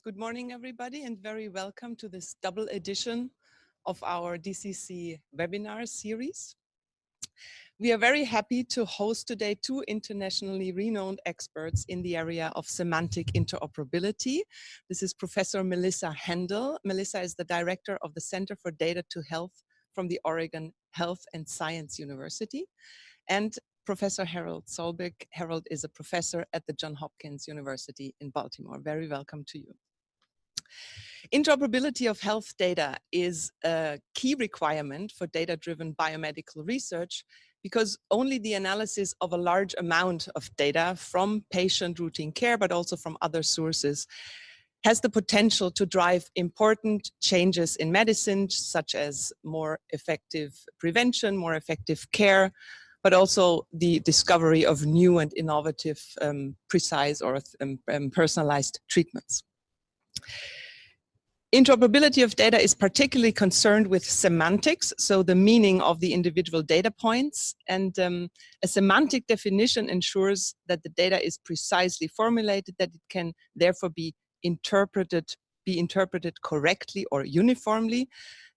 Good morning, everybody, and very welcome to this double edition of our DCC webinar series. We are very happy to host today two internationally renowned experts in the area of semantic interoperability. This is Professor Melissa Handel. Melissa is the director of the Center for Data to Health from the Oregon Health and Science University, and Professor Harold Solbrig. Harold is a professor at the Johns Hopkins University in Baltimore. Very welcome to you. Interoperability of health data is a key requirement for data-driven biomedical research because only the analysis of a large amount of data from patient routine care, but also from other sources, has the potential to drive important changes in medicine, such as more effective prevention, more effective care, but also the discovery of new and innovative, precise or personalized treatments. Interoperability of data is particularly concerned with semantics, so the meaning of the individual data points, and a semantic definition ensures that the data is precisely formulated, that it can therefore be interpreted correctly or uniformly,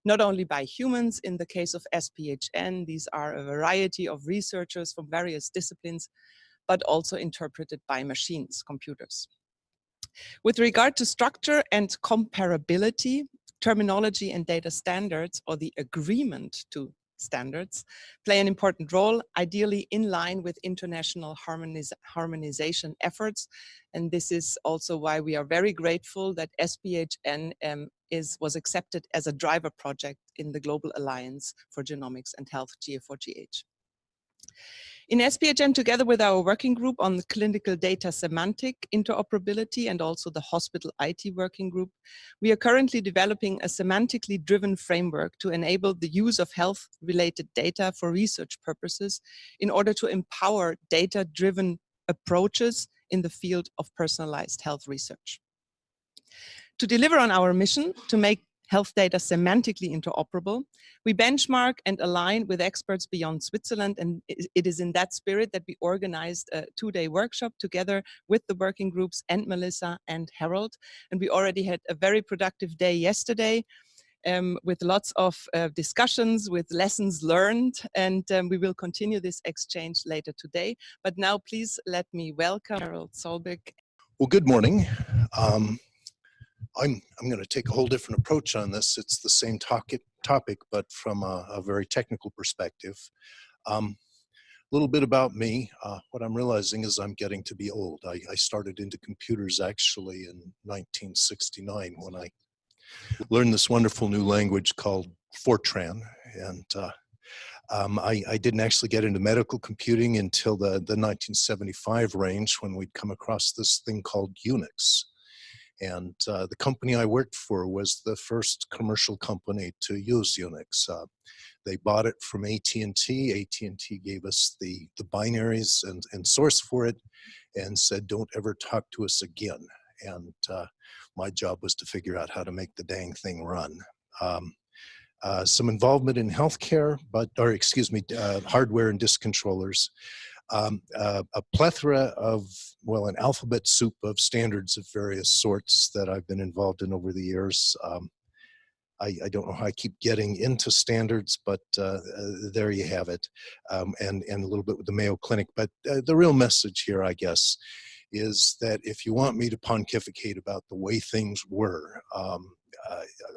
not only by humans. In the case of SPHN, these are a variety of researchers from various disciplines, but also interpreted by machines, computers. With regard to structure and comparability, terminology and data standards, or the agreement to standards, play an important role, ideally in line with international harmonization efforts. And this is also why we are very grateful that SPHN was accepted as a driver project in the Global Alliance for Genomics and Health, GA4GH. In SPHN, together with our working group on the clinical data semantic interoperability and also the hospital IT working group, we are currently developing a semantically driven framework to enable the use of health-related data for research purposes in order to empower data-driven approaches in the field of personalized health research. To deliver on our mission to make health data semantically interoperable, we benchmark and align with experts beyond Switzerland, and it is in that spirit that we organized a two-day workshop together with the working groups and Melissa and Harold. And we already had a very productive day yesterday with lots of discussions, with lessons learned, and we will continue this exchange later today. But now please let me welcome Harold Solbrig. Well, good morning. I'm going to take a whole different approach on this. It's the same topic, but from a very technical perspective. A little bit about me. What I'm realizing is I'm getting to be old. I started into computers actually in 1969 when I learned this wonderful new language called Fortran. And I didn't actually get into medical computing until the 1975 range, when we'd come across this thing called Unix. And the company I worked for was the first commercial company to use Unix. They bought it from AT&T. AT&T gave us the binaries and source for it and said, don't ever talk to us again. And my job was to figure out how to make the dang thing run. Some involvement in healthcare, hardware and disk controllers. A plethora of, well, an alphabet soup of standards of various sorts that I've been involved in over the years. I don't know how I keep getting into standards, but there you have it, and a little bit with the Mayo Clinic. But the real message here, I guess, is that if you want me to pontificate about the way things were,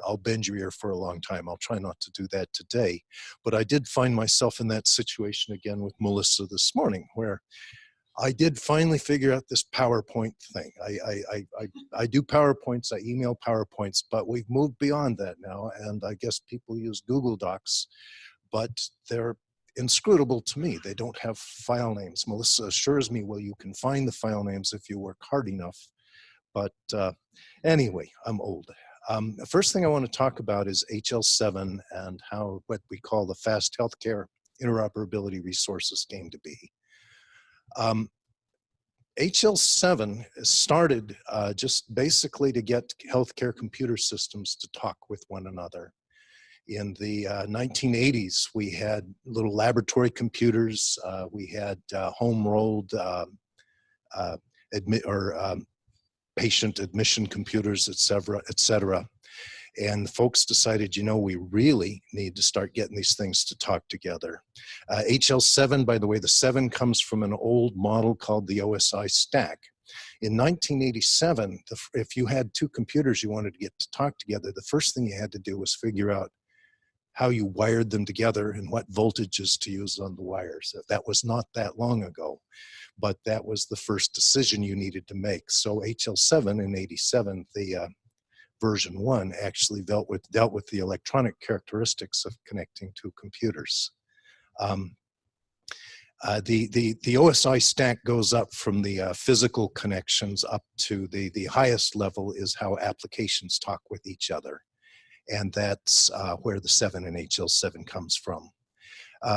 I'll bend your ear for a long time. I'll try not to do that today. But I did find myself in that situation again with Melissa this morning, where I did finally figure out this PowerPoint thing. I do PowerPoints, I email PowerPoints, but we've moved beyond that now. And I guess people use Google Docs, but they're inscrutable to me. They don't have file names. Melissa assures me, well, you can find the file names if you work hard enough. But anyway, I'm old. The first thing I want to talk about is HL7 and how what we call the fast healthcare interoperability resources came to be. HL7 started just basically to get healthcare computer systems to talk with one another. In the 1980s, we had little laboratory computers. We had home-rolled patient admission computers, et cetera, et cetera. And folks decided, you know, we really need to start getting these things to talk together. HL7, by the way, the 7 comes from an old model called the OSI stack. In 1987, if you had two computers you wanted to get to talk together, the first thing you had to do was figure out how you wired them together and what voltages to use on the wires. That was not that long ago, but that was the first decision you needed to make. So HL7 in 87, the version 1 actually dealt with the electronic characteristics of connecting two computers. The OSI stack goes up from the physical connections up to the highest level is how applications talk with each other. And that's where the 7 in HL7 comes from.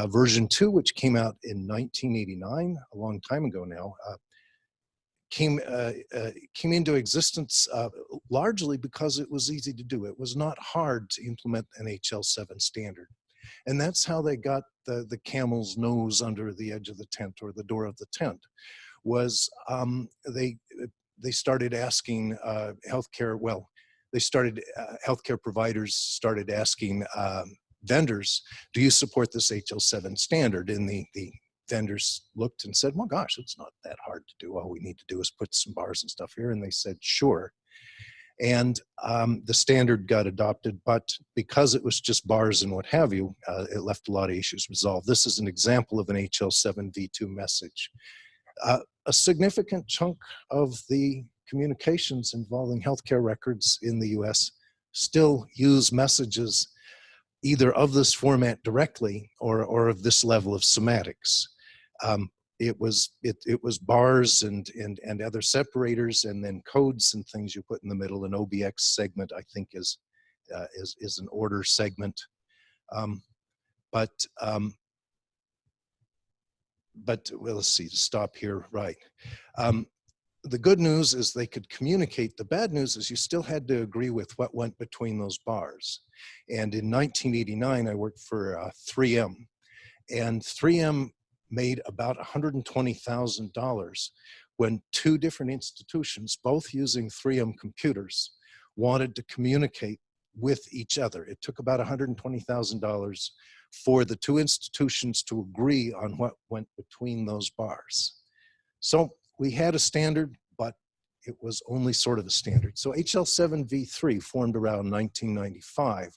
Version 2, which came out in 1989, a long time ago now, came into existence largely because it was easy to do. It was not hard to implement an HL7 standard. And that's how they got the camel's nose under the edge of the tent or the door of the tent, was they started asking healthcare, well, they started, healthcare providers started asking vendors, do you support this HL7 standard? And the vendors looked and said, well, gosh, it's not that hard to do. All we need to do is put some bars and stuff here. And they said, sure. And the standard got adopted, but because it was just bars and what have you, it left a lot of issues resolved. This is an example of an HL7 v2 message. A significant chunk of the communications involving healthcare records in the US still use messages either of this format directly or of this level of semantics. It was bars and other separators and then codes and things you put in the middle. An OBX segment, I think, is an order segment. But well, let's see, to stop here, right. The good news is they could communicate. The bad news is you still had to agree with what went between those bars. And in 1989, I worked for 3M, and 3M made about $120,000 when two different institutions, both using 3M computers, wanted to communicate with each other. It took about $120,000 for the two institutions to agree on what went between those bars. So we had a standard, but it was only sort of a standard. So HL7 v3 formed around 1995.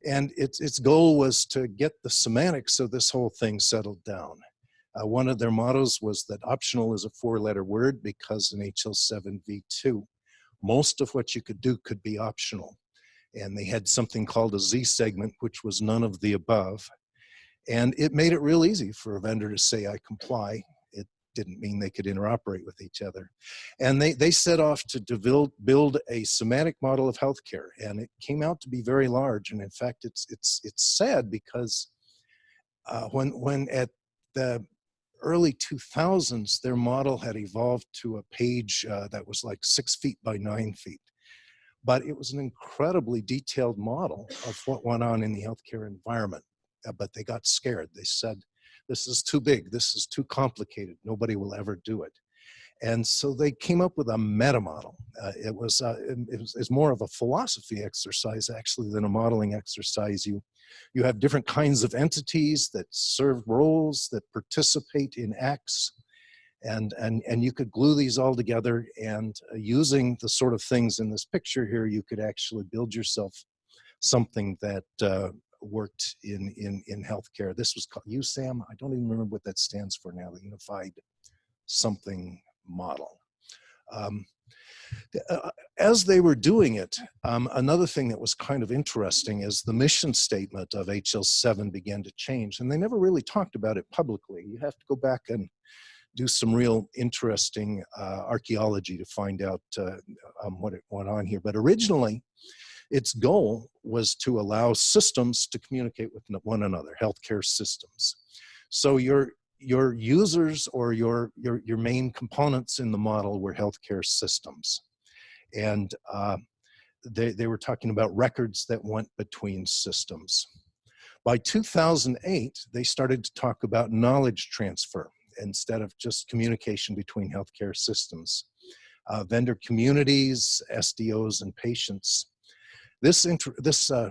And its goal was to get the semantics of this whole thing settled down. One of their mottos was that optional is a 4-letter word, because in HL7 v2, most of what you could do could be optional. And they had something called a Z segment, which was none of the above. And it made it real easy for a vendor to say, I comply. It didn't mean they could interoperate with each other. And they set off to build a semantic model of healthcare. And it came out to be very large. And in fact, it's sad because when at the early 2000s, their model had evolved to a page that was like 6 feet by 9 feet. But it was an incredibly detailed model of what went on in the healthcare environment. But they got scared. They said, this is too big, this is too complicated, nobody will ever do it. And so they came up with a meta model. It was more of a philosophy exercise actually than a modeling exercise. You have different kinds of entities that serve roles, that participate in acts, and you could glue these all together, and using the sort of things in this picture here, you could actually build yourself something that worked in healthcare. This was called USAM. I don't even remember what that stands for now, the Unified Something Model. As they were doing it, another thing that was kind of interesting is the mission statement of HL7 began to change, and they never really talked about it publicly. You have to go back and do some real interesting archaeology to find out what went on here. But originally, its goal was to allow systems to communicate with one another, healthcare systems. So your users or your main components in the model were healthcare systems. And they were talking about records that went between systems. By 2008, they started to talk about knowledge transfer instead of just communication between healthcare systems. vendor communities, SDOs, and patients. This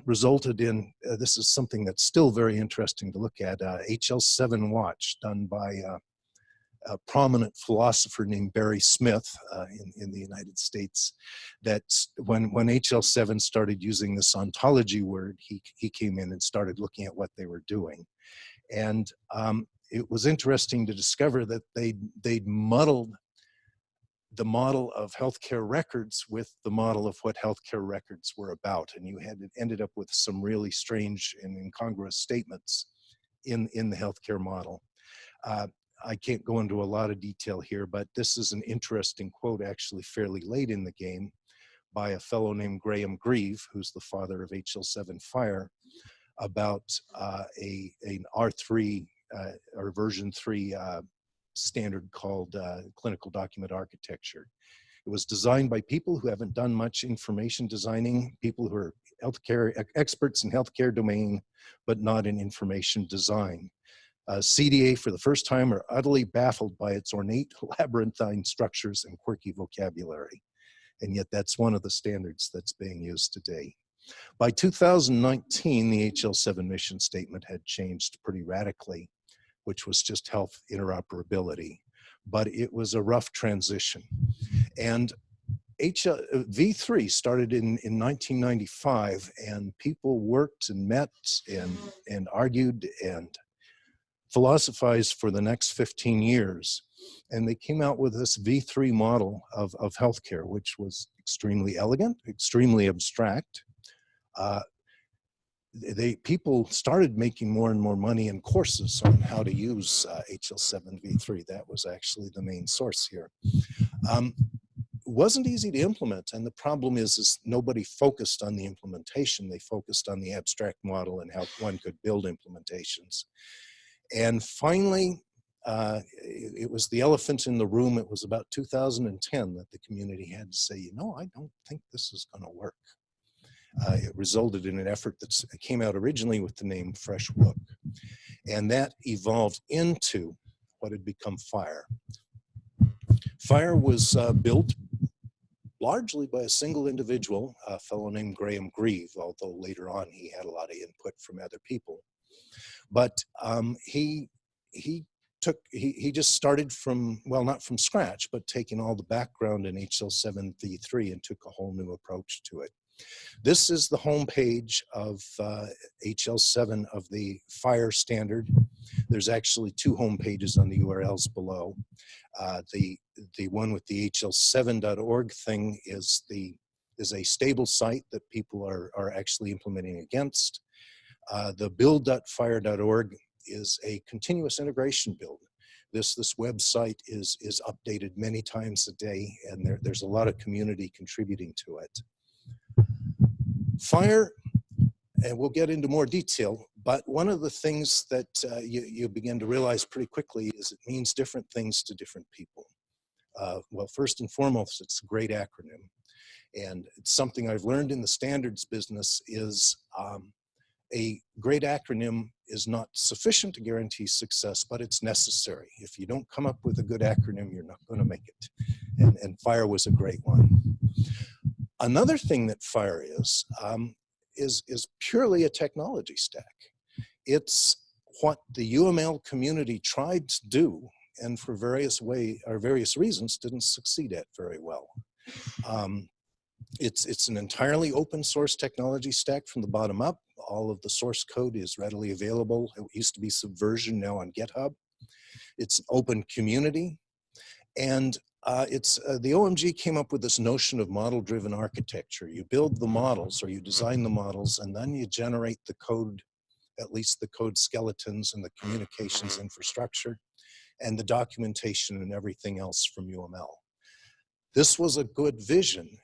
resulted in, this is something that's still very interesting to look at, HL7 watch done by a prominent philosopher named Barry Smith in the United States, that when HL7 started using this ontology word, he came in and started looking at what they were doing. And it was interesting to discover that they'd muddled the model of healthcare records with the model of what healthcare records were about. And you ended up with some really strange and incongruous statements in the healthcare model. I can't go into a lot of detail here, but this is an interesting quote, actually fairly late in the game, by a fellow named Graham Grieve, who's the father of HL7 FHIR, about an R3 or version 3 standard called clinical document architecture. It was designed by people who haven't done much information designing, people who are healthcare experts in healthcare domain, but not in information design. CDA for the first time are utterly baffled by its ornate labyrinthine structures and quirky vocabulary. And yet that's one of the standards that's being used today. By 2019, the HL7 mission statement had changed pretty radically, which was just health interoperability. But it was a rough transition. And V3 started in 1995, and people worked and met and argued and philosophized for the next 15 years. And they came out with this V3 model of healthcare, which was extremely elegant, extremely abstract. People started making more and more money in courses on how to use HL7 V3. That was actually the main source here. It wasn't easy to implement, and the problem is nobody focused on the implementation. They focused on the abstract model and how one could build implementations. And finally, it was the elephant in the room. It was about 2010 that the community had to say, you know, I don't think this is going to work. It resulted in an effort that came out originally with the name Fresh Look. And that evolved into what had become FHIR. FHIR was built largely by a single individual, a fellow named Graham Grieve, although later on he had a lot of input from other people. But he just started from, well, not from scratch, but taking all the background in HL7 V3 and took a whole new approach to it. This is the home page of HL7 of the FHIR standard. There's actually two home pages on the URLs below. The one with the HL7.org thing is a stable site that people are actually implementing against. The build.phir.org is a continuous integration build. This website is updated many times a day, and there's a lot of community contributing to it. FHIR, and we'll get into more detail, but one of the things that you begin to realize pretty quickly is it means different things to different people. Well, first and foremost, it's a great acronym. And it's something I've learned in the standards business is a great acronym is not sufficient to guarantee success, but it's necessary. If you don't come up with a good acronym, you're not going to make it. And FHIR was a great one. Another thing that FHIR is purely a technology stack. It's what the UML community tried to do, and for various reasons didn't succeed at very well. It's an entirely open source technology stack from the bottom up. All of the source code is readily available. It used to be Subversion, now on GitHub. It's an open community. And the OMG came up with this notion of model-driven architecture. You build the models, or you design the models, and then you generate the code, at least the code skeletons and the communications infrastructure, and the documentation and everything else from UML. This was a good vision.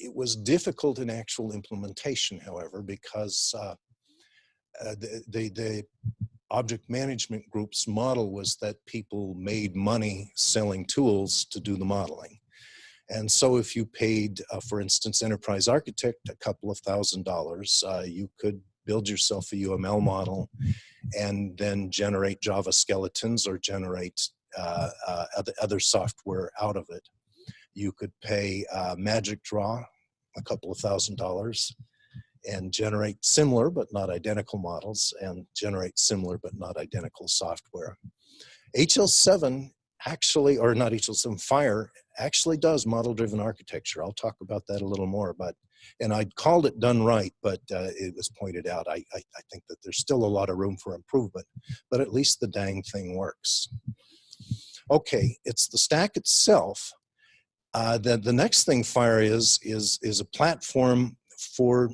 It was difficult in actual implementation, however, because the object management group's model was that people made money selling tools to do the modeling. And so if you paid, for instance, Enterprise Architect a couple of $1,000s, you could build yourself a UML model and then generate Java skeletons or generate other software out of it. You could pay Magic Draw a couple of $1,000 and generate similar but not identical models and generate similar but not identical software. HL7 actually, or not HL7, FHIR actually does model-driven architecture. I'll talk about that a little more, and I called it done right, but it was pointed out. I think that there's still a lot of room for improvement, but at least the dang thing works. Okay, it's the stack itself. The next thing FHIR is a platform for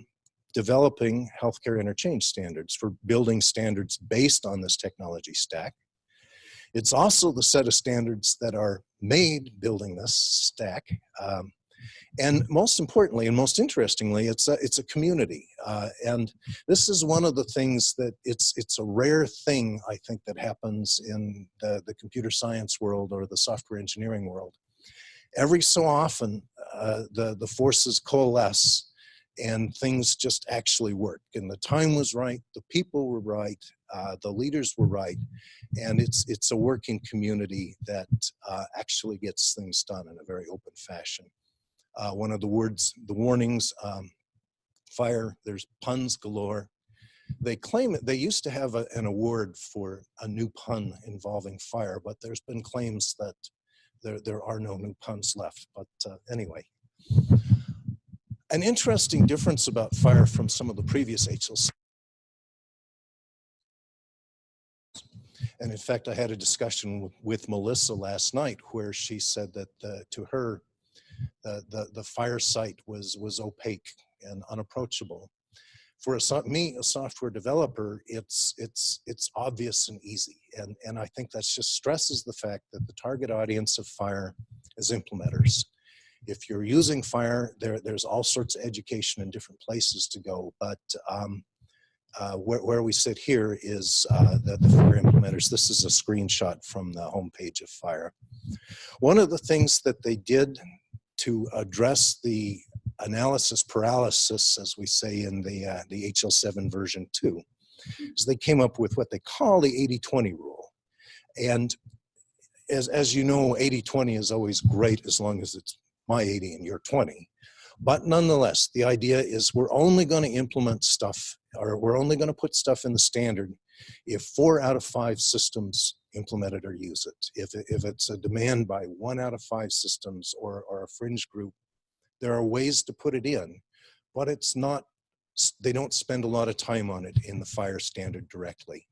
developing healthcare interchange standards, for building standards based on this technology stack. It's also the set of standards that are made building this stack. And most importantly and most interestingly, it's a community. And this is one of the things that it's a rare thing, I think, that happens in the computer science world or the software engineering world. Every so often, the forces coalesce and things just actually work. And the time was right, the people were right, the leaders were right, and it's a working community that actually gets things done in a very open fashion. One of the warnings, FHIR, there's puns galore. They claim that they used to have an award for a new pun involving FHIR, but there's been claims that there are no new puns left, but anyway. An interesting difference about FHIR from some of the previous HLs. And in fact, I had a discussion with Melissa last night where she said that to her, the FHIR site was opaque and unapproachable. For me, a software developer, it's obvious and easy. And I think that just stresses the fact that the target audience of FHIR is implementers. If you're using FHIR, there's all sorts of education in different places to go, but where we sit here is the FHIR implementers. This is a screenshot from the homepage of FHIR. One of the things that they did to address the analysis paralysis, as we say in the HL7 version 2, is they came up with what they call the 80-20 rule. And as you know, 80-20 is always great as long as it's my 80 and your 20. But nonetheless, the idea is we're only going to implement stuff, or we're only going to put stuff in the standard if 4 out of 5 systems implement it or use it. If it's a demand by 1 out of 5 systems or a fringe group, there are ways to put it in, but it's not, they don't spend a lot of time on it in the FHIR standard directly.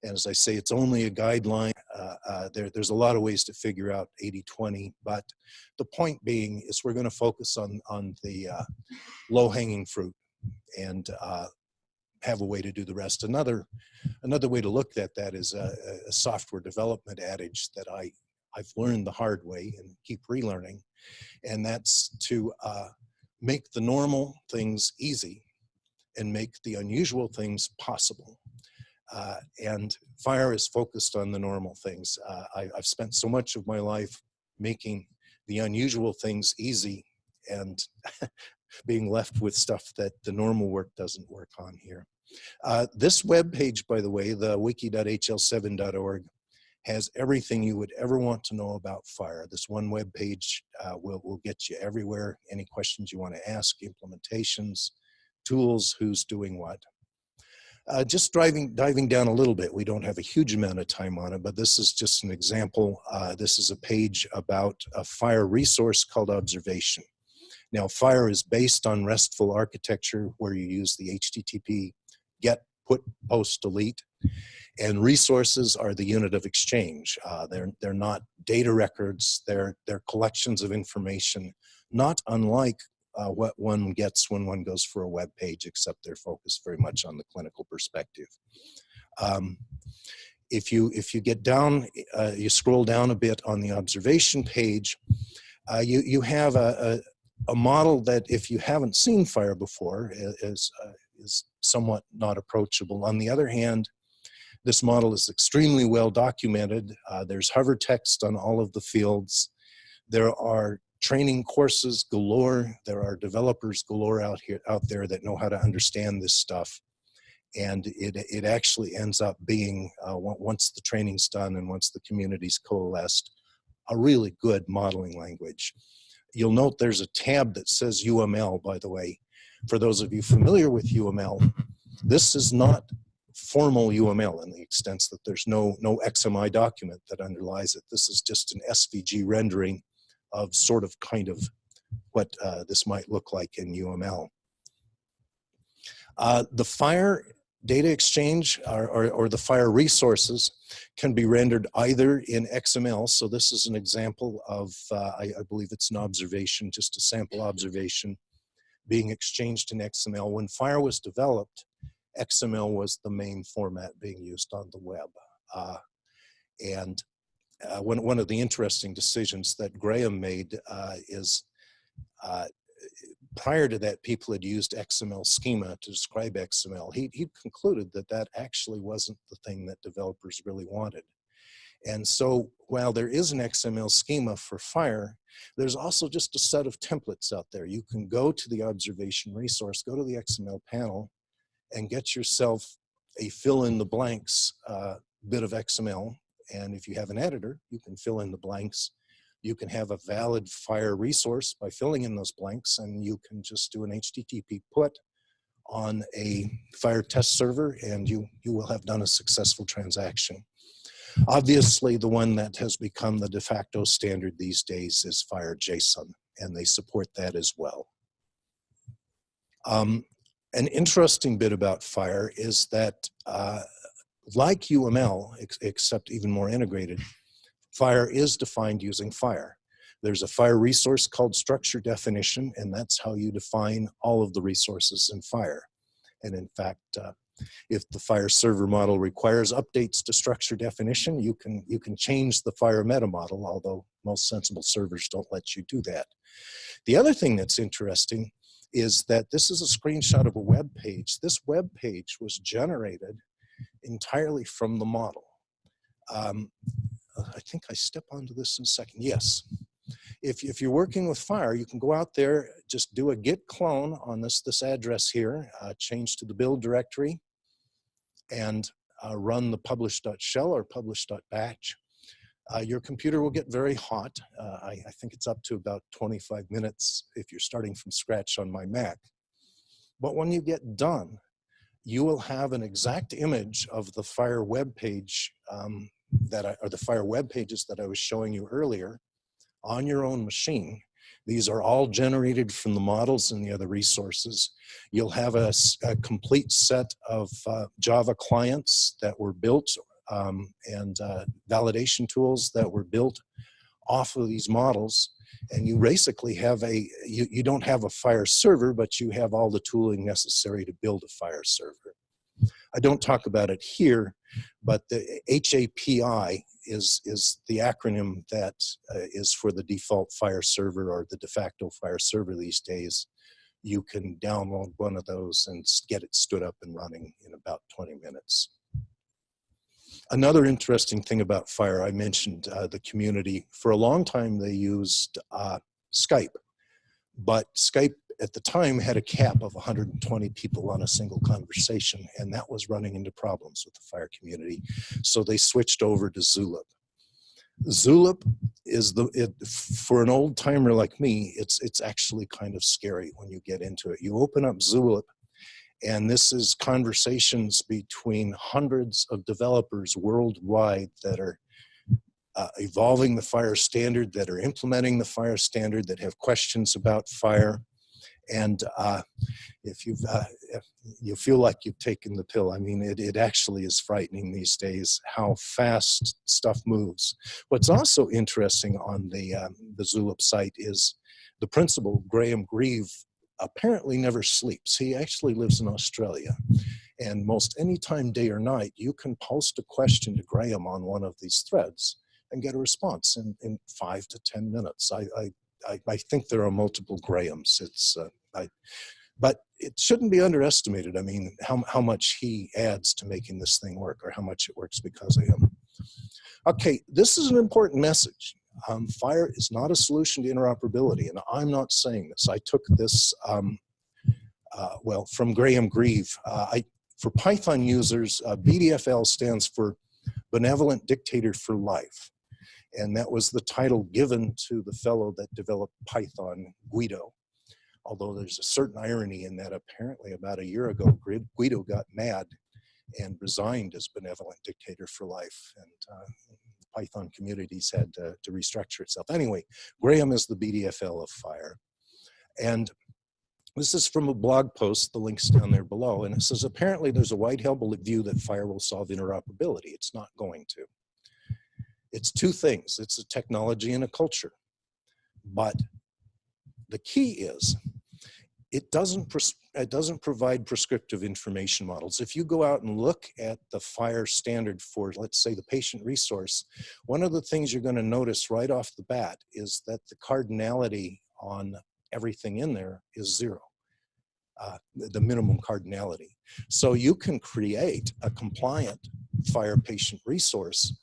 And as I say, it's only a guideline. There's a lot of ways to figure out 80-20, but the point being is we're going to focus on the low-hanging fruit and have a way to do the rest. Another way to look at that is a software development adage that I've learned the hard way and keep relearning, and that's to make the normal things easy and make the unusual things possible. And FHIR is focused on the normal things. I've spent so much of my life making the unusual things easy and being left with stuff that the normal work doesn't work on here. This web page, by the way, the wiki.hl7.org, has everything you would ever want to know about FHIR. This one web page will get you everywhere. Any questions you want to ask, implementations, tools, who's doing what. Just diving down a little bit, we don't have a huge amount of time on it, but this is just an example. This is a page about a FHIR resource called Observation. Now, FHIR is based on RESTful architecture where you use the HTTP get, put, post, delete, and resources are the unit of exchange. They're not data records, they're collections of information, not unlike what one gets when one goes for a web page, except they're focused very much on the clinical perspective. If you get down, you scroll down a bit on the observation page, you have a model that, if you haven't seen FHIR before, is somewhat not approachable. On the other hand, this model is extremely well documented. There's hover text on all of the fields. There are training courses galore. There are developers galore out there that know how to understand this stuff. And it actually ends up being, once the training's done and once the community's coalesced, a really good modeling language. you'll note there's a tab that says UML, by the way. For those of you familiar with UML, this is not formal UML in the extent that there's no XMI document that underlies it. This is just an SVG rendering of sort of kind of what this might look like in UML. The FHIR data exchange or the FHIR resources can be rendered either in XML. So this is an example of, I believe it's an observation, just a sample observation being exchanged in XML. When FHIR was developed, XML was the main format being used on the web. One of the interesting decisions that Graham made is prior to that, people had used XML schema to describe XML. He concluded that that actually wasn't the thing that developers really wanted. And so while there is an XML schema for FHIR, there's also just a set of templates out there. You can go to the observation resource, go to the XML panel, and get yourself a fill in the blanks bit of XML. And if you have an editor, you can fill in the blanks. You can have a valid FHIR resource by filling in those blanks, and you can just do an HTTP put on a FHIR test server, and you will have done a successful transaction. Obviously, the one that has become the de facto standard these days is FHIR JSON, and they support that as well. An interesting bit about FHIR is that, like UML, except even more integrated, FHIR is defined using FHIR. There's a FHIR resource called structure definition, and that's how you define all of the resources in FHIR. And in fact, if the FHIR server model requires updates to structure definition, you can change the FHIR meta model, although most sensible servers don't let you do that. The other thing that's interesting is that this is a screenshot of a web page. This web page was generated entirely from the model. I think I step onto this in a second. Yes. If you're working with FHIR, you can go out there, just do a git clone on this address here, change to the build directory, and run the publish.shell or publish.batch. Your computer will get very hot. I think it's up to about 25 minutes if you're starting from scratch on my Mac. But when you get done, you will have an exact image of the FHIR web page or the FHIR web pages that I was showing you earlier on your own machine. These are all generated from the models and the other resources. You'll have a complete set of Java clients that were built and validation tools that were built off of these models. And you basically have you don't have a FHIR server, but you have all the tooling necessary to build a FHIR server. I don't talk about it here, but the HAPI is the acronym that is for the default FHIR server or the de facto FHIR server these days. You can download one of those and get it stood up and running in about 20 minutes. Another interesting thing about FHIR, I mentioned the community. For a long time, they used Skype, but Skype at the time had a cap of 120 people on a single conversation, and that was running into problems with the FHIR community. So they switched over to Zulip. Zulip is for an old timer like me, it's actually kind of scary when you get into it. You open up Zulip, and this is conversations between hundreds of developers worldwide that are evolving the FHIR standard, that are implementing the FHIR standard, that have questions about FHIR. And if you feel like you've taken the pill, I mean, it actually is frightening these days how fast stuff moves. What's also interesting on the Zulip site is the principal, Graham Grieve, apparently never sleeps. He actually lives in Australia. And most any time, day or night, you can post a question to Graham on one of these threads and get a response in 5 to 10 minutes. I think there are multiple Grahams. But it shouldn't be underestimated. I mean, how much he adds to making this thing work, or how much it works because of him. Okay, this is an important message. FHIR is not a solution to interoperability, and I'm not saying this. I took this, well, from Graham Grieve. For Python users, BDFL stands for Benevolent Dictator for Life. And that was the title given to the fellow that developed Python, Guido. Although there's a certain irony in that apparently about a year ago, Guido got mad and resigned as benevolent dictator for life. And the Python communities had to restructure itself. Anyway, Graham is the BDFL of FHIR. And this is from a blog post, the link's down there below, and it says, apparently there's a wide-held view that FHIR will solve interoperability. It's not going to. It's two things. It's a technology and a culture. But the key is, it doesn't provide prescriptive information models. If you go out and look at the FHIR standard for, let's say, the patient resource, one of the things you're going to notice right off the bat is that the cardinality on everything in there is 0, the minimum cardinality. So you can create a compliant FHIR patient resource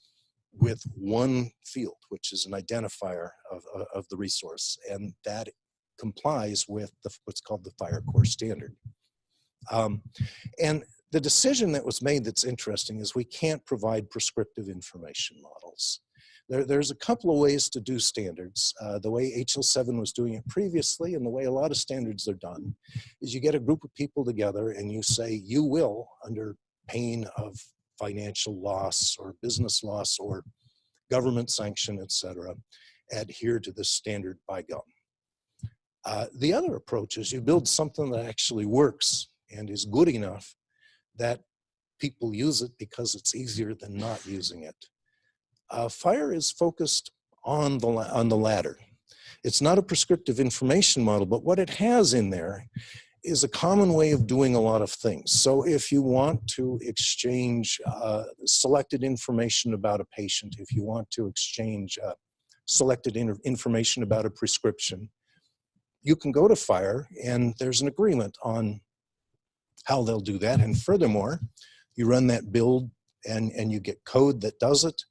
with one field, which is an identifier of the resource, and that complies with what's called the FHIR core standard. And the decision that was made that's interesting is we can't provide prescriptive information models. There's a couple of ways to do standards. The way HL7 was doing it previously, and the way a lot of standards are done, is you get a group of people together and you say, you will, under pain of financial loss or business loss or government sanction, etc., adhere to this standard by gum. The other approach is you build something that actually works and is good enough that people use it because it's easier than not using it. FHIR is focused on the latter. It's not a prescriptive information model, but what it has in there is a common way of doing a lot of things. So if you want to exchange selected information about a patient, if you want to exchange selected information about a prescription, you can go to FHIR and there's an agreement on how they'll do that. And furthermore, you run that build and you get code that does it.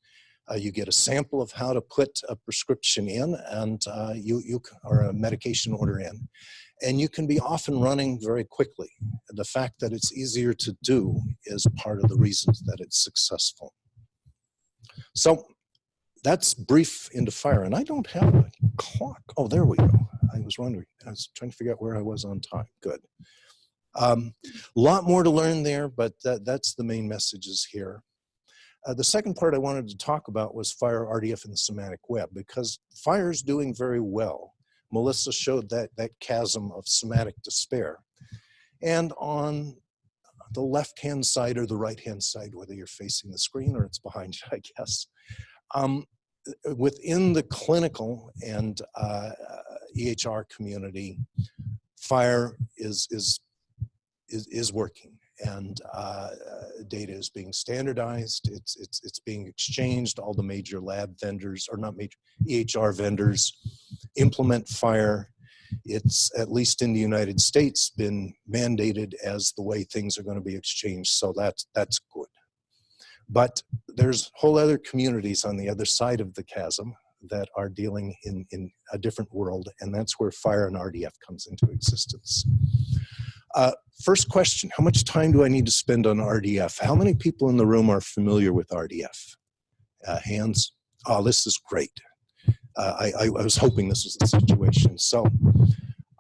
You get a sample of how to put a prescription in and or a medication order in. And you can be off and running very quickly. The fact that it's easier to do is part of the reasons that it's successful. So that's brief into FHIR, and I don't have a clock. Oh, there we go. I was wondering. I was trying to figure out where I was on time. Good. A lot more to learn there, but that's the main messages here. The second part I wanted to talk about was FHIR RDF and the semantic web, because FHIR is doing very well. Melissa showed that chasm of semantic despair. And on the left-hand side or the right-hand side, whether you're facing the screen or it's behind you, I guess, within the clinical and EHR community, FHIR is working, and data is being standardized. It's being exchanged. All the major lab vendors, or not major, EHR vendors, implement FHIR. It's, at least in the United States, been mandated as the way things are going to be exchanged. So that's good. But there's whole other communities on the other side of the chasm that are dealing in a different world, and that's where FHIR and RDF comes into existence. First question, how much time do I need to spend on RDF? How many people in the room are familiar with RDF? Hands? Oh, this is great. I was hoping this was the situation. So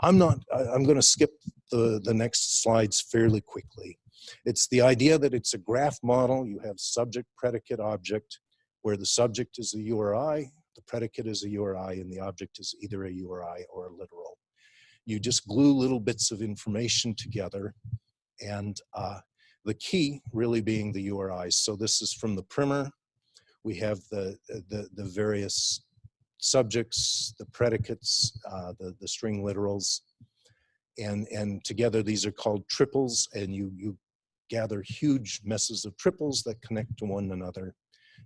I'm going to skip the next slides fairly quickly. It's the idea that it's a graph model. You have subject, predicate, object, where the subject is a URI, the predicate is a URI, and the object is either a URI or a literal. You just glue little bits of information together, and the key really being the URIs. So this is from the primer. We have the various subjects, the predicates, the string literals, and together these are called triples, and you gather huge messes of triples that connect to one another,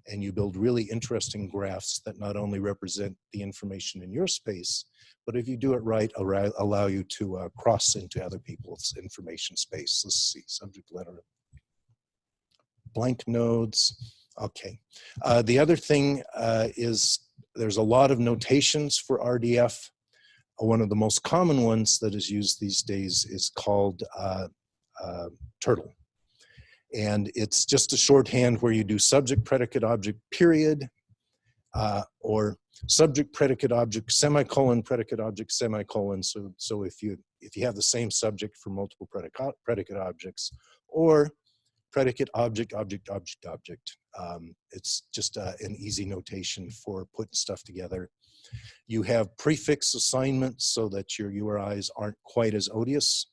and you build really interesting graphs that not only represent the information in your space, but if you do it right, allow you to cross into other people's information space. Let's see, subject letter, blank nodes. Okay. The other thing is there's a lot of notations for RDF. One of the most common ones that is used these days is called turtle. And it's just a shorthand where you do subject, predicate, object, period. or subject, predicate, object, semicolon, predicate, object, semicolon. So if you have the same subject for multiple predicate objects, or predicate, object, object, object, object. It's just an easy notation for putting stuff together. You have prefix assignments so that your URIs aren't quite as odious.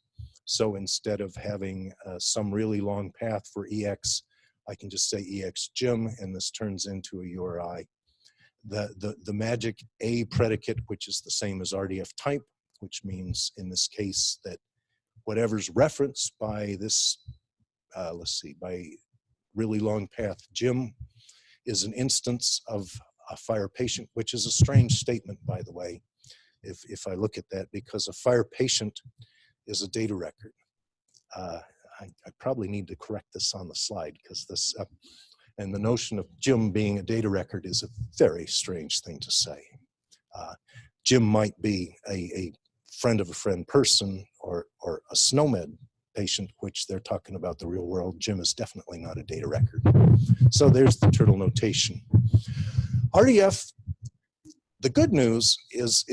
So instead of having some really long path for EX, I can just say EX Jim, and this turns into a URI. The magic A predicate, which is the same as RDF type, which means in this case that whatever's referenced by this, let's see, by really long path Jim, is an instance of a FHIR patient, which is a strange statement, by the way, if I look at that, because a FHIR patient is a data record. I probably need to correct this on the slide, because this, and the notion of Jim being a data record is a very strange thing to say. Jim might be a friend of a friend person, or a SNOMED patient, which they're talking about the real world. Jim is definitely not a data record. So there's the turtle notation. RDF, the good news is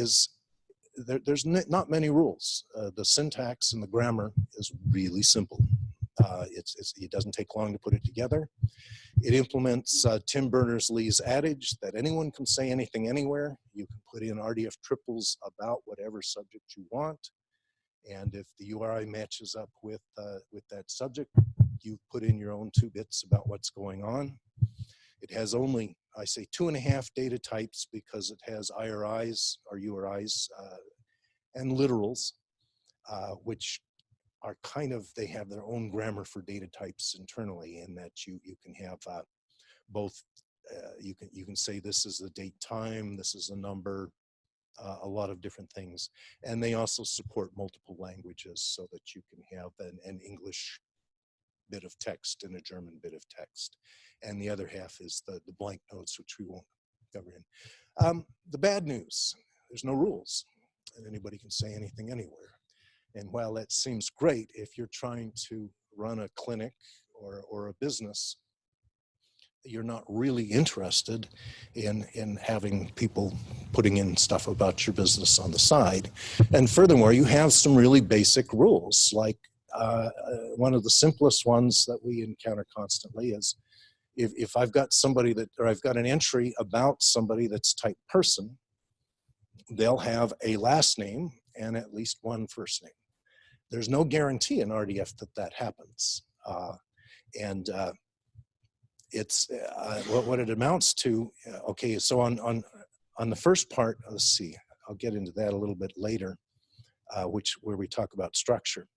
there's not many rules. The syntax and the grammar is really simple. It doesn't take long to put it together. It implements Tim Berners-Lee's adage that anyone can say anything anywhere. You can put in RDF triples about whatever subject you want. And if the URI matches up with that subject, you put in your own 2 bits about what's going on. It has only, I say, 2.5 data types, because it has IRIs or URIs and literals, which are kind of, they have their own grammar for data types internally, in that you can have both, you can say this is the date time, this is a number, a lot of different things. And they also support multiple languages, so that you can have an English bit of text and a German bit of text. And the other half is the blank notes, which we won't cover in. The bad news, there's no rules, and anybody can say anything anywhere. And while that seems great if you're trying to run a clinic or a business, you're not really interested in having people putting in stuff about your business on the side. And furthermore, you have some really basic rules, like one of the simplest ones that we encounter constantly is if I've got somebody that, or I've got an entry about somebody that's type person, they'll have a last name and at least one first name. There's no guarantee in RDF that that happens. It's what it amounts to. Okay, so on the first part, let's see, I'll get into that a little bit later, where we talk about structure.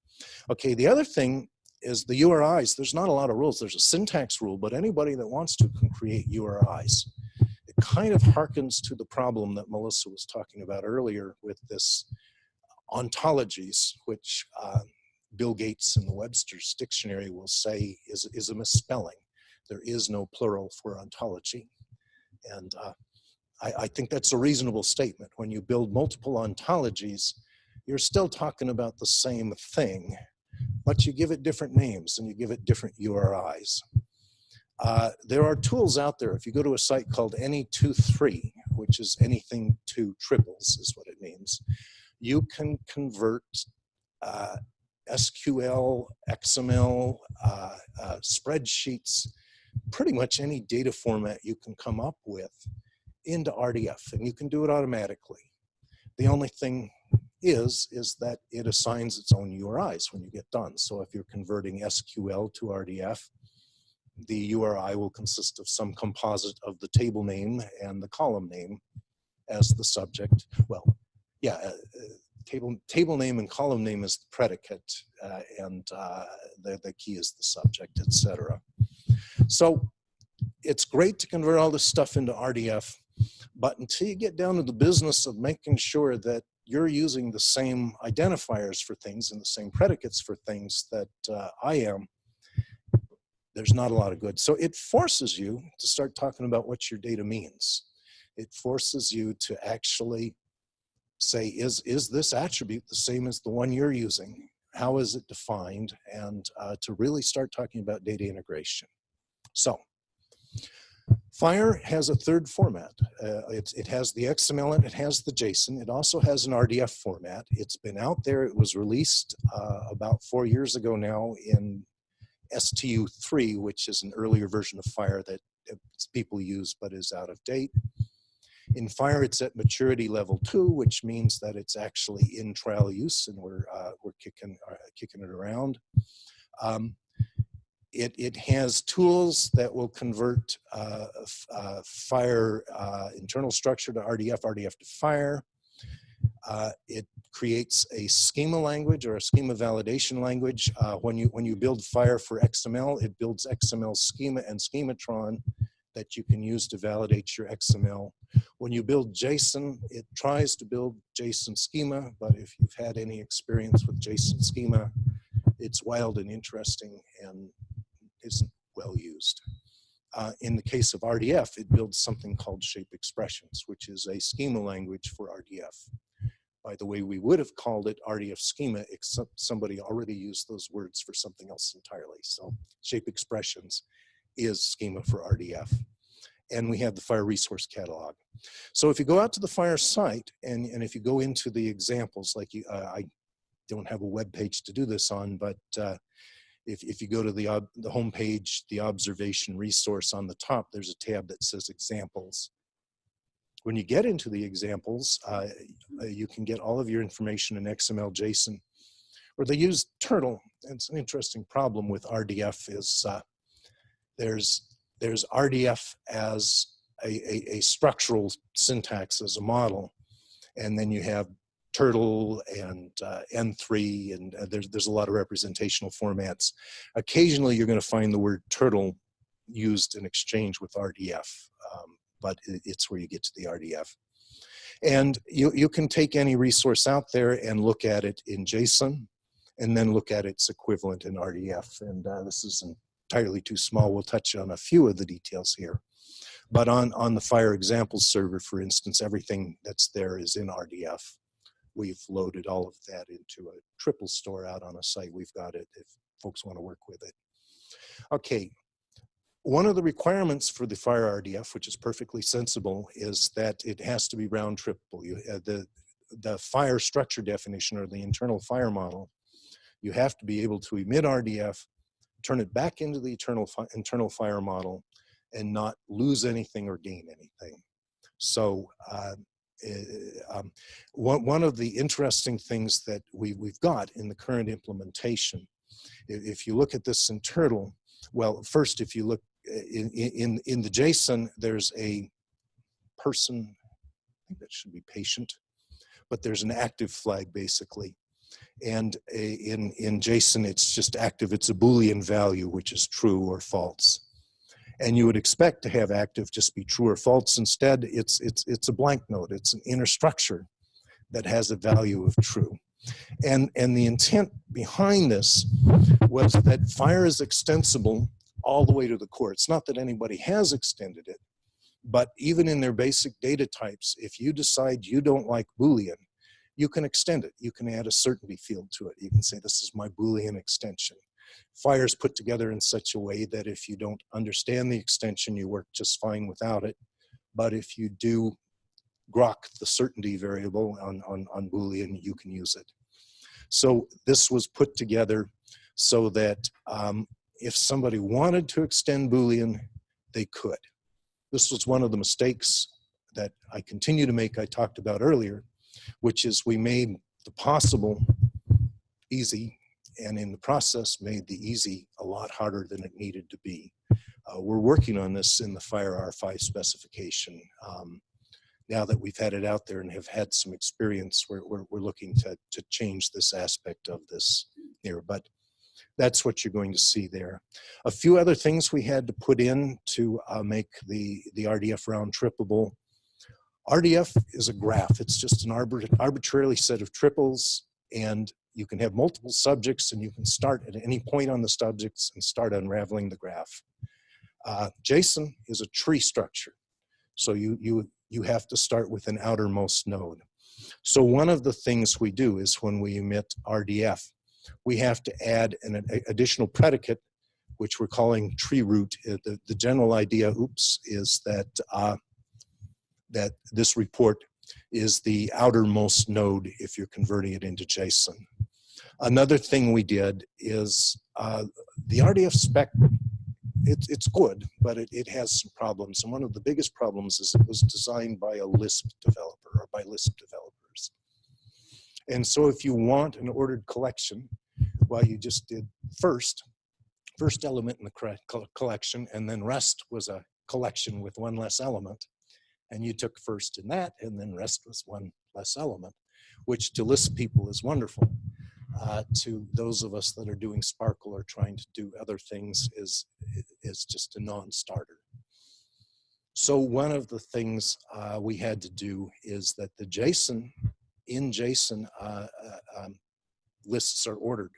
Okay, the other thing is the URIs. There's not a lot of rules. There's a syntax rule, but anybody that wants to can create URIs. It kind of harkens to the problem that Melissa was talking about earlier with this ontologies, which Bill Gates in the Webster's dictionary will say is a misspelling. There is no plural for ontology. And I think that's a reasonable statement. When you build multiple ontologies, you're still talking about the same thing, but you give it different names and you give it different URIs. There are tools out there. If you go to a site called Any23, which is anything to triples is what it means, you can convert SQL, XML, spreadsheets, pretty much any data format you can come up with into RDF, and you can do it automatically. The only thing is that it assigns its own URIs when you get done. So if you're converting SQL to RDF, the URI will consist of some composite of the table name and the column name as the subject. Well, yeah, table name and column name is the predicate, and the key is the subject, etc. So it's great to convert all this stuff into RDF, but until you get down to the business of making sure that you're using the same identifiers for things and the same predicates for things that I am, there's not a lot of good. So it forces you to start talking about what your data means. It forces you to actually say, is this attribute the same as the one you're using? How is it defined? And to really start talking about data integration. So FHIR has a third format. It has the XML and it has the JSON. It also has an RDF format. It's been out there. It was released about 4 years ago now in STU3, which is an earlier version of FHIR that people use but is out of date. In FHIR, it's at maturity level 2, which means that it's actually in trial use, and we're kicking it around. It has tools that will convert FHIR internal structure to RDF, RDF to FHIR. It creates a schema language or a schema validation language. When you build FHIR for XML, it builds XML schema and schematron that you can use to validate your XML. When you build JSON, it tries to build JSON schema, but if you've had any experience with JSON schema, it's wild and interesting and isn't well used. In the case of RDF, it builds something called shape expressions, which is a schema language for RDF. By the way, we would have called it RDF schema, except somebody already used those words for something else entirely. So shape expressions is schema for RDF. And we have the FHIR resource catalog. So if you go out to the FHIR site and if you go into the examples, like I don't have a web page to do this on, but if you go to the home page, the observation resource on the top, there's a tab that says examples. When you get into the examples, you can get all of your information in XML, JSON, or they use Turtle. It's an interesting problem with RDF is there's RDF as a structural syntax as a model, and then you have Turtle and N3, and there's a lot of representational formats. Occasionally, you're going to find the word Turtle used in exchange with RDF, but it's where you get to the RDF. And you can take any resource out there and look at it in JSON, and then look at its equivalent in RDF. And this is entirely too small. We'll touch on a few of the details here. But on the FHIR examples server, for instance, everything that's there is in RDF. We've loaded all of that into a triple store out on a site. We've got it if folks want to work with it. Okay, one of the requirements for the FHIR RDF, which is perfectly sensible, is that it has to be round trippable. The FHIR structure definition, or the internal FHIR model, you have to be able to emit RDF, turn it back into the internal FHIR model, and not lose anything or gain anything. So one of the interesting things that we've got in the current implementation, if you look at this in Turtle, well, first, if you look in the JSON, there's a person, I think that should be patient, but there's an active flag basically. And in JSON, it's just active. It's a Boolean value, which is true or false. And you would expect to have active just be true or false. Instead, it's a blank note. It's an inner structure that has a value of true. And the intent behind this was that FHIR is extensible all the way to the core. It's not that anybody has extended it, but even in their basic data types, if you decide you don't like Boolean, you can extend it. You can add a certainty field to it. You can say, this is my Boolean extension. FHIR is put together in such a way that if you don't understand the extension, you work just fine without it. But if you do grok the certainty variable on Boolean, you can use it. So this was put together so that if somebody wanted to extend Boolean, they could. This was one of the mistakes that I continue to make, I talked about earlier, which is we made the possible easy, and in the process made the easy a lot harder than it needed to be. We're working on this in the FHIR R5 specification. Now that we've had it out there and have had some experience, we're looking to change this aspect of this here, but that's what you're going to see there. A few other things we had to put in to make the RDF round trippable. RDF is a graph. It's just an arbitrarily set of triples, and you can have multiple subjects, and you can start at any point on the subjects and start unraveling the graph. JSON is a tree structure, so you have to start with an outermost node. So one of the things we do is when we emit RDF, we have to add an additional predicate which we're calling tree root. The general idea, oops, is that, that this report is the outermost node if you're converting it into JSON. Another thing we did is the RDF spec, it's good, but it has some problems. And one of the biggest problems is it was designed by a Lisp developer or by Lisp developers. And so if you want an ordered collection, well, you just did first element in the collection, and then rest was a collection with one less element. And you took first in that, and then rest was one less element, which to Lisp people is wonderful. To those of us that are doing Sparkle or trying to do other things is just a non-starter. So one of the things we had to do is that the JSON, in JSON lists are ordered.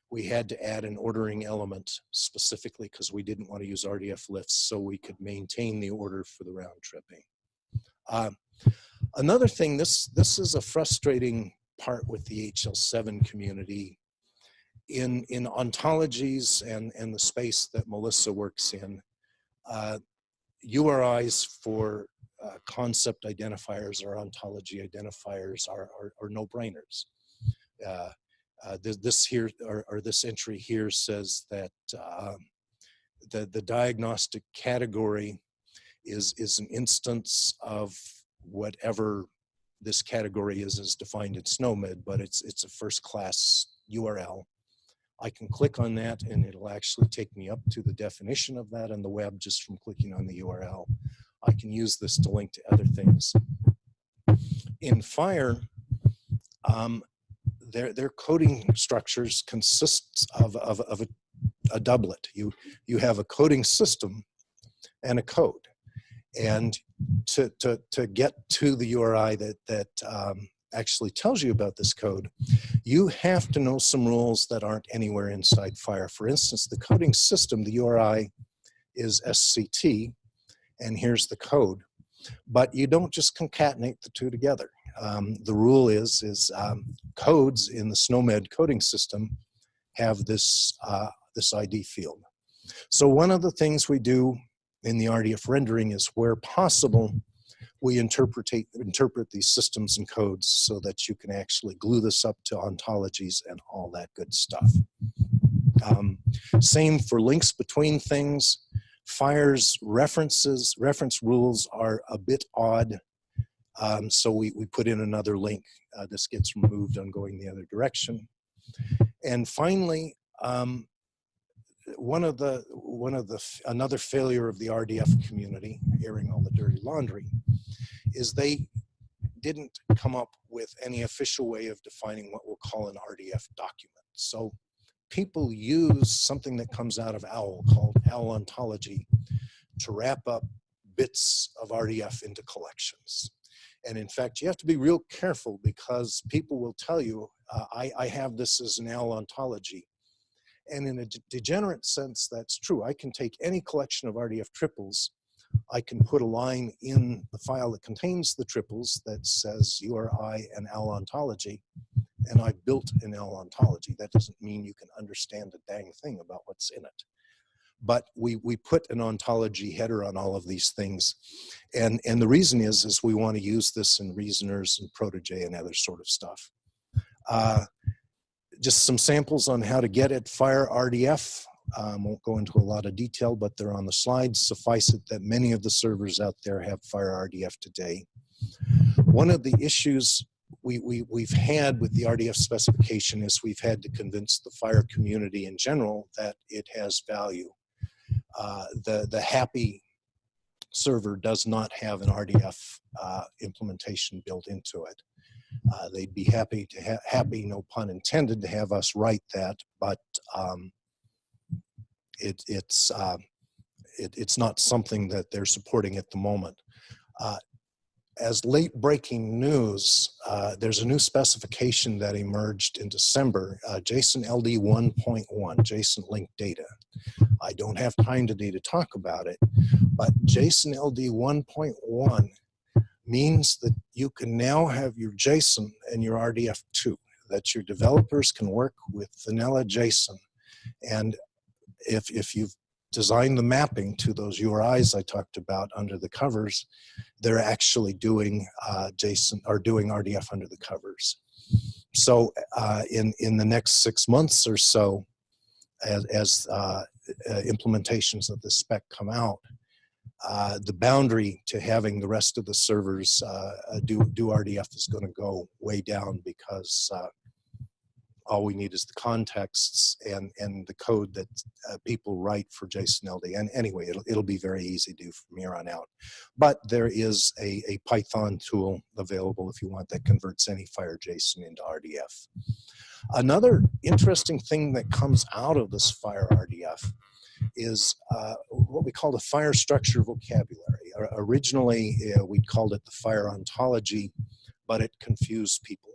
We had to add an ordering element specifically because we didn't want to use RDF lifts so we could maintain the order for the round tripping. Another thing, this is a frustrating part with the HL7 community. In ontologies and the space that Melissa works in, URIs for concept identifiers or ontology identifiers are no-brainers. This here, or this entry here says that the diagnostic category is an instance of whatever this category is defined in SNOMED, but it's a first-class URL. I can click on that and it'll actually take me up to the definition of that on the web just from clicking on the URL. I can use this to link to other things. In FHIR, their coding structures consists of a doublet. You have a coding system and a code. And to get to the URI that actually tells you about this code, you have to know some rules that aren't anywhere inside FHIR. For instance, the coding system, the URI is SCT, and here's the code. But you don't just concatenate the two together. The rule is codes in the SNOMED coding system have this, this ID field. So one of the things we do in the RDF rendering is where possible, we interpret these systems and codes so that you can actually glue this up to ontologies and all that good stuff. Same for links between things. FHIR's reference rules are a bit odd. So we put in another link. This gets removed on going the other direction. And finally, another failure of the RDF community, airing all the dirty laundry, is they didn't come up with any official way of defining what we'll call an RDF document. So people use something that comes out of OWL called OWL ontology to wrap up bits of RDF into collections. And in fact, you have to be real careful because people will tell you, I have this as an OWL ontology. And in a degenerate sense, that's true. I can take any collection of RDF triples, I can put a line in the file that contains the triples that says URI and OWL ontology, and I've built an OWL ontology. That doesn't mean you can understand a dang thing about what's in it. But we put an ontology header on all of these things. And the reason is we want to use this in reasoners and protege and other sort of stuff. Just some samples on how to get it. FHIR RDF, won't go into a lot of detail, but they're on the slides. Suffice it that many of the servers out there have FHIR RDF today. One of the issues we've had with the RDF specification is we've had to convince the FHIR community in general that it has value. The happy server does not have an RDF implementation built into it. They'd be happy to happy, no pun intended, to have us write that, but it's not something that they're supporting at the moment. As late-breaking news, there's a new specification that emerged in December, JSON-LD 1.1, JSON Linked Data. I don't have time today to talk about it, but JSON-LD 1.1 means that you can now have your JSON and your RDF too, that your developers can work with vanilla JSON. And if you've designed the mapping to those URIs I talked about under the covers, they're actually doing JSON or doing RDF under the covers. So in the next 6 months or so, as implementations of the spec come out, the boundary to having the rest of the servers do RDF is going to go way down, because all we need is the contexts and the code that people write for JSON-LD. And anyway, it'll be very easy to do from here on out. But there is a Python tool available if you want that converts any FHIR JSON into RDF. Another interesting thing that comes out of this FHIR RDF is what we call the FHIR structure vocabulary. Originally, we called it the FHIR ontology, but it confused people.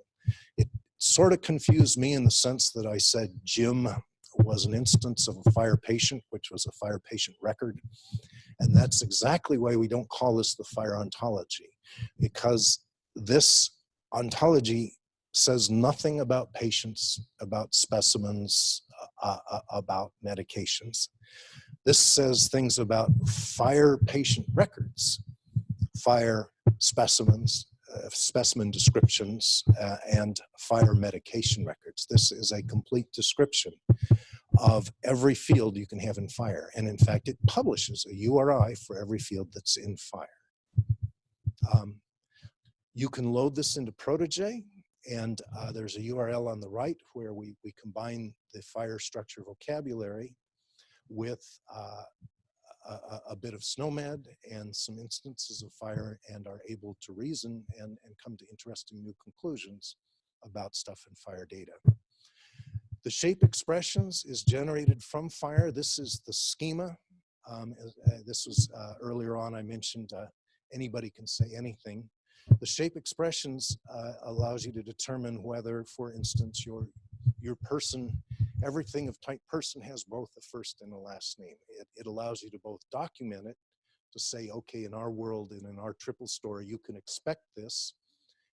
It sort of confused me in the sense that I said Jim was an instance of a FHIR patient, which was a FHIR patient record. And that's exactly why we don't call this the FHIR ontology, because this ontology says nothing about patients, about specimens, about medications. This says things about FHIR patient records, FHIR specimens, specimen descriptions, and FHIR medication records. This is a complete description of every field you can have in FHIR. And in fact, it publishes a URI for every field that's in FHIR. You can load this into Protege, and there's a URL on the right where we combine the FHIR structure vocabulary with a bit of SNOMED and some instances of FHIR, and are able to reason and come to interesting new conclusions about stuff in FHIR data. The shape expressions is generated from FHIR. This is the schema. This was earlier on, I mentioned anybody can say anything. The shape expressions allows you to determine whether, for instance, your person, everything of type person has both a first and a last name. It allows you to both document it, to say, okay, in our world and in our triple story, you can expect this,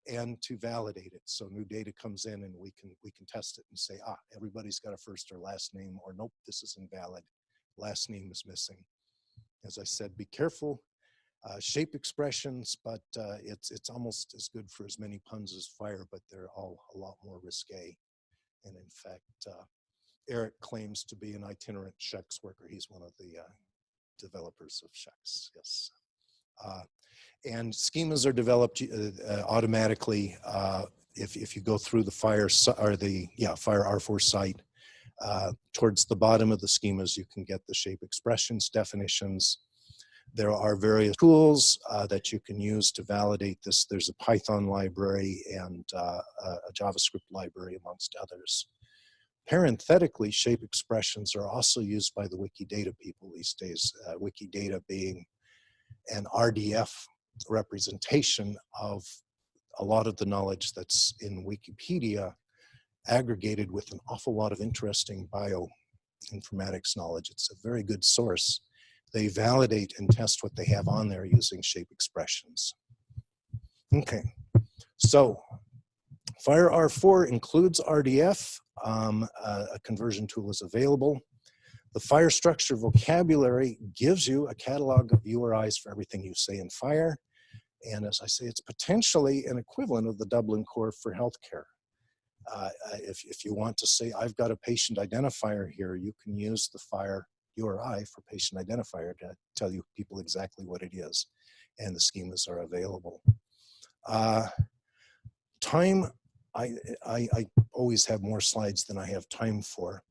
and to validate it. So new data comes in and we can test it and say, everybody's got a first or last name, or nope, this is invalid. Last name is missing. As I said, be careful. Shape expressions, but it's almost as good for as many puns as FHIR, but they're all a lot more risque. And in fact, Eric claims to be an itinerant ShEx worker. He's one of the developers of ShEx, yes. And schemas are developed automatically if you go through the FHIR or the FHIR R4 site. Towards the bottom of the schemas, you can get the shape expressions definitions. There are various tools that you can use to validate this. There's a Python library and a JavaScript library, amongst others. Parenthetically, shape expressions are also used by the Wikidata people these days, Wikidata being an RDF representation of a lot of the knowledge that's in Wikipedia, aggregated with an awful lot of interesting bioinformatics knowledge. It's a very good source. They validate and test what they have on there using shape expressions. Okay, so FHIR R4 includes RDF. A conversion tool is available. The FHIR structure vocabulary gives you a catalog of URIs for everything you say in FHIR. And as I say, it's potentially an equivalent of the Dublin Core for healthcare. If you want to say, I've got a patient identifier here, you can use the FHIR URI for patient identifier to tell you people exactly what it is. And the schemas are available. Time, I always have more slides than I have time for.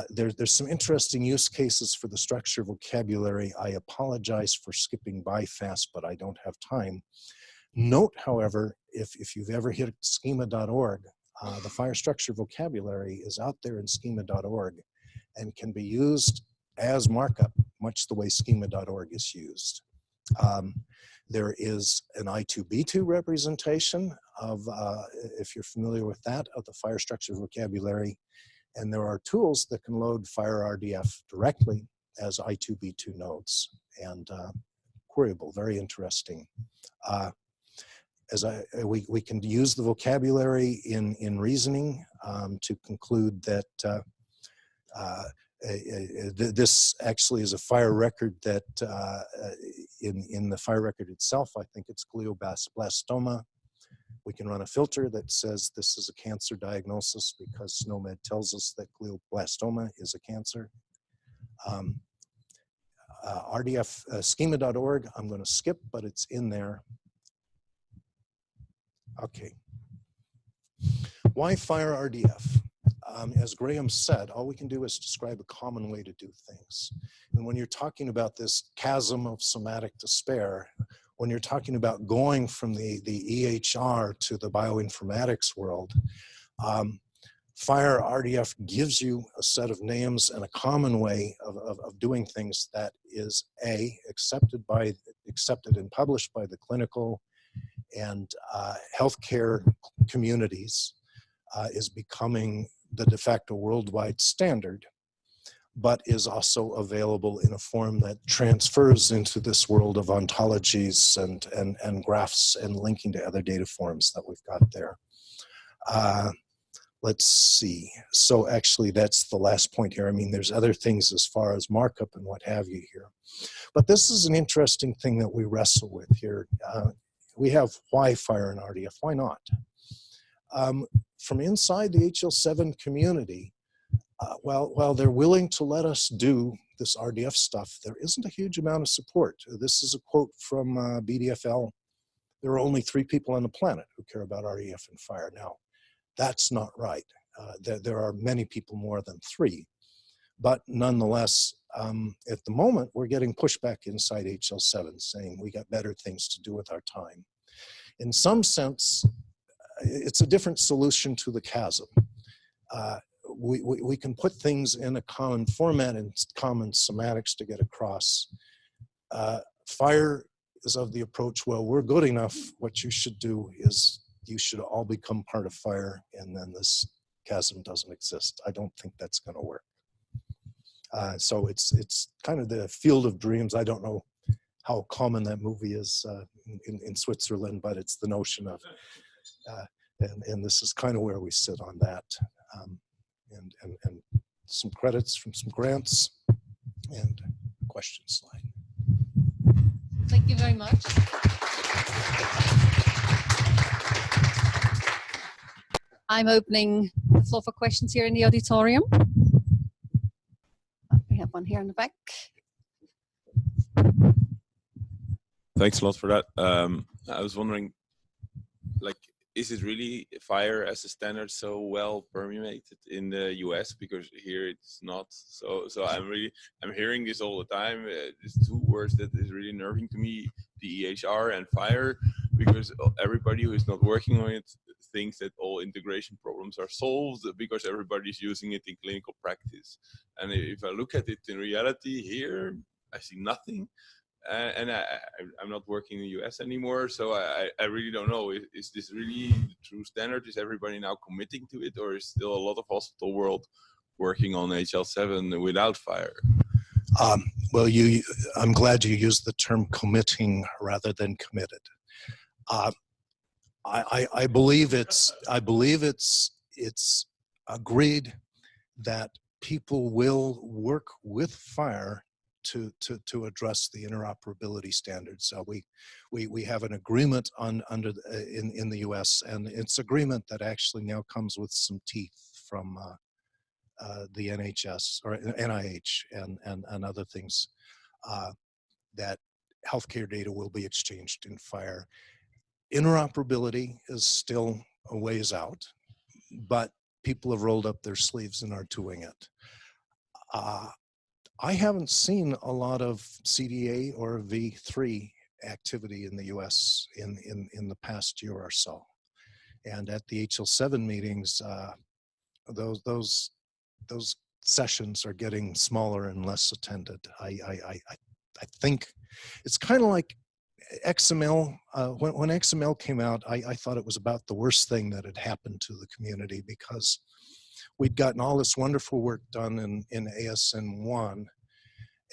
There's some interesting use cases for the structure vocabulary. I apologize for skipping by fast, but I don't have time. Note, however, if you've ever hit schema.org, the FHIR structure vocabulary is out there in schema.org and can be used as markup, much the way schema.org is used. There is an I2B2 representation of, if you're familiar with that, of the FHIR structure vocabulary. And there are tools that can load FHIR RDF directly as I2B2 nodes and queryable, very interesting. We can use the vocabulary in reasoning to conclude that this actually is a FHIR record that in the FHIR record itself, I think it's glioblastoma. We can run a filter that says this is a cancer diagnosis because SNOMED tells us that glioblastoma is a cancer. RDF schema.org, I'm going to skip, but it's in there. Okay. Why FHIR RDF? As Graham said, all we can do is describe a common way to do things. And when you're talking about this chasm of somatic despair, when you're talking about going from the EHR to the bioinformatics world, FHIR RDF gives you a set of names and a common way of doing things that is accepted and published by the clinical and healthcare communities, is becoming the de facto worldwide standard, but is also available in a form that transfers into this world of ontologies and graphs and linking to other data forms that we've got there. Let's see. So actually, that's the last point here. I mean, there's other things as far as markup and what have you here. But this is an interesting thing that we wrestle with here. We have why FHIR and RDF, why not? From inside the HL7 community, while they're willing to let us do this RDF stuff, there isn't a huge amount of support. This is a quote from BDFL. There are only 3 people on the planet who care about RDF and FHIR. Now, that's not right. There are many people more than 3. But nonetheless, at the moment, we're getting pushback inside HL7 saying we got better things to do with our time. In some sense, it's a different solution to the chasm. We can put things in a common format and common semantics to get across. FHIR is of the approach, well, we're good enough. What you should do is you should all become part of FHIR, and then this chasm doesn't exist. I don't think that's going to work. So it's kind of the field of dreams. I don't know how common that movie is in Switzerland, but it's the notion of, and this is kind of where we sit on that. And some credits from some grants and question slide. Thank you very much. I'm opening the floor for questions here in the auditorium. We have one here in the back. Thanks a lot for that. I was wondering, like, is it really FHIR as a standard so well permeated in the US? Because here it's not. So I'm hearing this all the time. There's 2 words that is really nerving to me: the EHR and FHIR, because everybody who is not working on it thinks that all integration problems are solved because everybody's using it in clinical practice. And if I look at it in reality here, I see nothing. And I'm not working in the US anymore, so I really don't know. Is this really the true standard? Is everybody now committing to it, or is still a lot of hospital world working on HL7 without FHIR? Well, I'm glad you used the term committing rather than committed. I believe it's agreed that people will work with FHIR to address the interoperability standards. So we have an agreement in the US, and it's agreement that actually now comes with some teeth from the NHS or NIH and other things, that healthcare data will be exchanged in FHIR. Interoperability is still a ways out, but people have rolled up their sleeves and are doing it. I haven't seen a lot of CDA or V3 activity in the US in the past year or so. And at the HL7 meetings, those sessions are getting smaller and less attended. I think it's kind of like XML. When XML came out, I thought it was about the worst thing that had happened to the community, because we'd gotten all this wonderful work done in ASN1,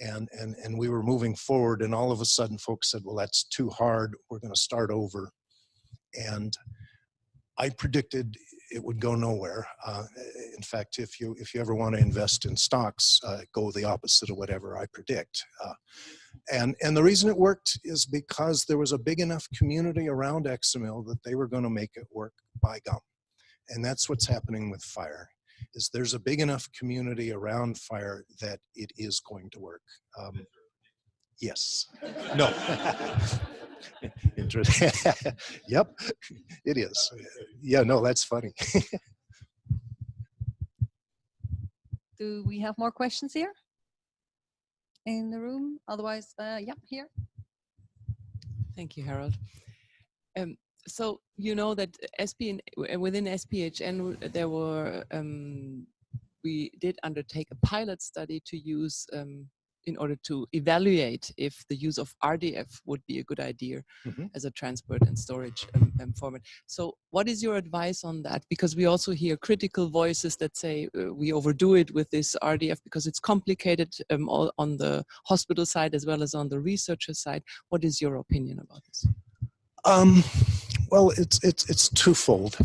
and we were moving forward, and all of a sudden folks said, well, that's too hard, we're going to start over. And I predicted it would go nowhere. In fact, if you ever want to invest in stocks, go the opposite of whatever I predict. And the reason it worked is because there was a big enough community around XML that they were going to make it work by gum. And that's what's happening with FHIR, is there's a big enough community around FHIR that it is going to work. Yes. No. Interesting. Yep, it is. Yeah, no, that's funny. Do we have more questions here in the room? Otherwise, yeah, here. Thank you, Harold. So you know that within SPHN there were we did undertake a pilot study to use in order to evaluate if the use of RDF would be a good idea as a transport and storage format. So what is your advice on that? Because we also hear critical voices that say we overdo it with this RDF because it's complicated on the hospital side as well as on the researcher side. What is your opinion about this? Well, it's twofold.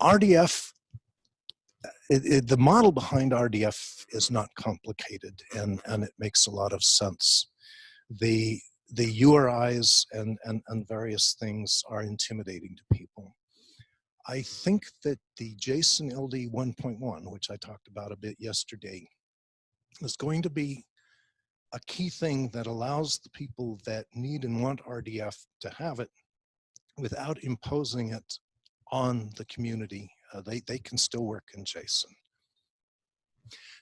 RDF, the model behind RDF is not complicated, and it makes a lot of sense. The URIs and various things are intimidating to people. I think that the JSON-LD 1.1, which I talked about a bit yesterday, is going to be a key thing that allows the people that need and want RDF to have it without imposing it on the community. They can still work in JSON.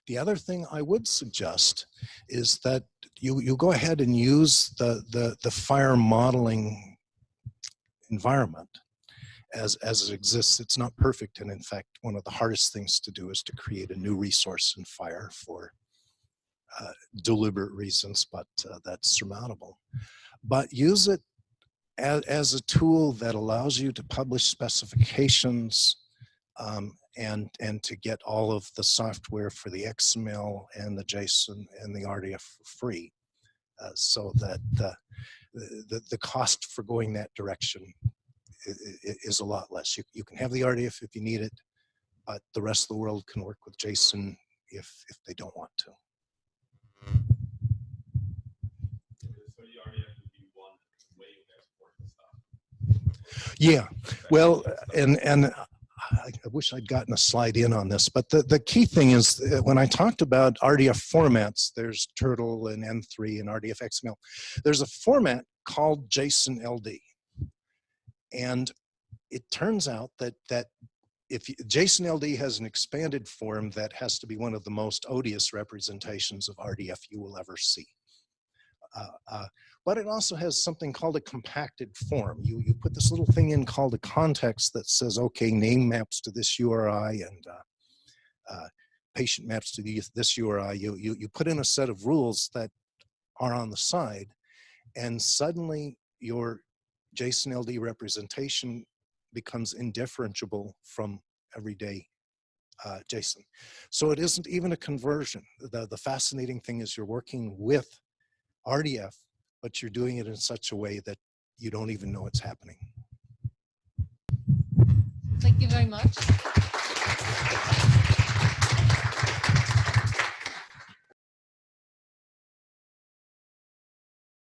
The other thing I would suggest is that you go ahead and use the FHIR modeling environment as it exists. It's not perfect, and in fact, one of the hardest things to do is to create a new resource in FHIR for deliberate reasons, but that's surmountable. But use it as a tool that allows you to publish specifications and to get all of the software for the XML and the JSON and the RDF for free, so that the cost for going that direction is a lot less. You can have the RDF if you need it, but the rest of the world can work with JSON if they don't want to. Yeah, well, and I wish I'd gotten a slide in on this, but the key thing is when I talked about RDF formats, there's Turtle and N3 and RDF XML. There's a format called JSON-LD, and it turns out that if JSON-LD has an expanded form that has to be one of the most odious representations of RDF you will ever see. But it also has something called a compacted form. You put this little thing in called a context that says, okay, name maps to this URI and patient maps to this URI. You put in a set of rules that are on the side, and suddenly your JSON-LD representation becomes indifferentiable from everyday JSON. So it isn't even a conversion. The fascinating thing is you're working with RDF, but you're doing it in such a way that you don't even know it's happening. Thank you very much.